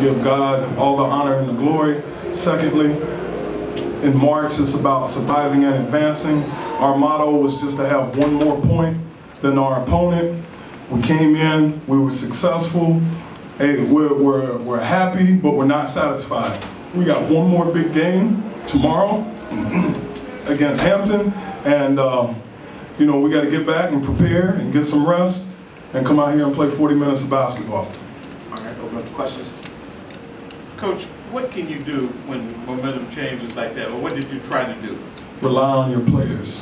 give God all the honor and the glory. Secondly, in March, it's about surviving and advancing. Our motto was just to have one more point than our opponent. We came in, we were successful. Hey, we're happy, but we're not satisfied. We got one more big game tomorrow against Hampton, and you know, we got to get back and prepare and get some rest and come out here and play 40 minutes of basketball. All right, open up the questions. Coach, what can you do when momentum changes like that, or what did you try to do? Rely on your players.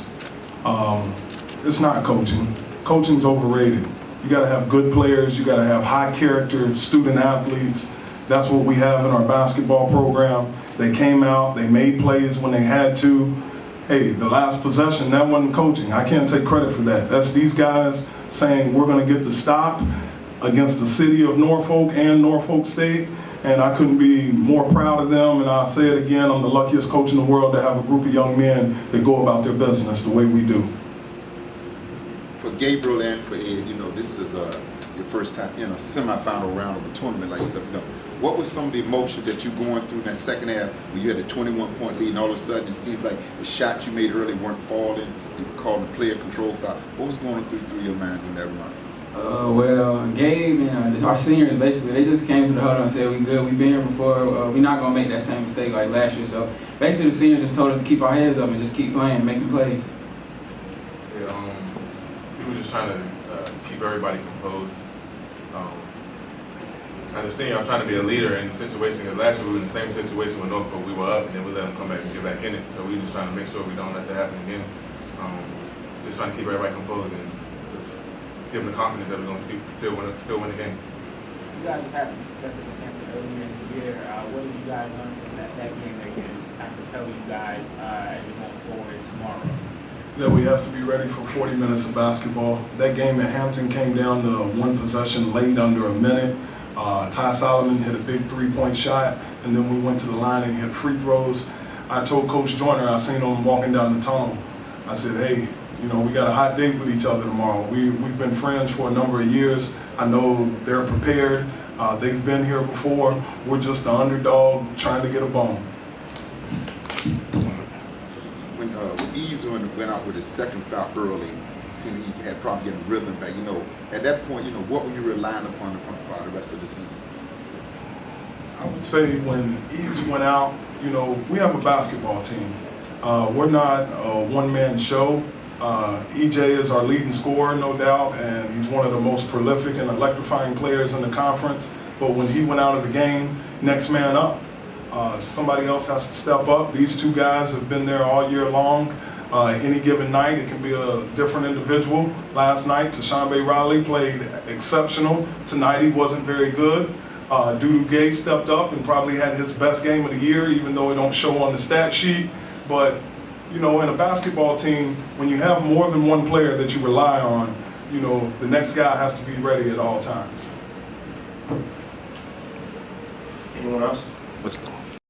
It's not coaching. Coaching's overrated. You got to have good players. You got to have high character student athletes. That's what we have in our basketball program. They came out, they made plays when they had to. Hey, the last possession, that wasn't coaching. I can't take credit for that. That's these guys saying we're going to get the stop against the city of Norfolk and Norfolk State, and I couldn't be more proud of them, and I'll say it again, I'm the luckiest coach in the world to have a group of young men that go about their business the way we do. For Gabriel and for Ed, you know, this is your first time in a semifinal round of a tournament like this. You know, what was some of the emotions that you going through in that second half when you had a 21-point lead and all of a sudden it seemed like the shots you made early weren't falling, you were calling the player control foul. What was going through your mind during that run? Well, Gabe and our seniors, basically, they just came to the huddle and said, we good, we've been here before, we're not going to make that same mistake like last year. So basically the seniors just told us to keep our heads up and just keep playing, making plays. Yeah, we were just trying to keep everybody composed. As a senior, I'm trying to be a leader in the situation, because last year we were in the same situation with Norfolk. We were up and then we let them come back and get back in it. So we were just trying to make sure we don't let that happen again. Just trying to keep everybody composed and just give them the confidence that we're going to still win the game. You guys have had some success at the Hampton earlier in the year. What did you guys learn from that game that can kind of propel you guys as you move forward tomorrow? That we have to be ready for 40 minutes of basketball. That game at Hampton came down to one possession late under a minute. Ty Solomon hit a big three-point shot, and then we went to the line and hit free throws. I told Coach Joyner, I seen him walking down the tunnel, I said, hey, you know, we got a hot date with each other tomorrow. We've been friends for a number of years. I know they're prepared. They've been here before. We're just the underdog trying to get a bone. When Eves went out with his second foul early, it seemed he had probably getting rhythm back. You know, at that point, you know, what were you relying upon the rest of the team? I would say when Eves went out, you know, we have a basketball team. We're not a one-man show. EJ is our leading scorer, no doubt, and he's one of the most prolific and electrifying players in the conference. But when he went out of the game, next man up. Somebody else has to step up. These two guys have been there all year long. Any given night, it can be a different individual. Last night, Tashambe Riley played exceptional. Tonight, he wasn't very good. Dudu Gay stepped up and probably had his best game of the year, even though it don't show on the stat sheet. But, you know, in a basketball team, when you have more than one player that you rely on, you know, the next guy has to be ready at all times. Anyone else? Let's go.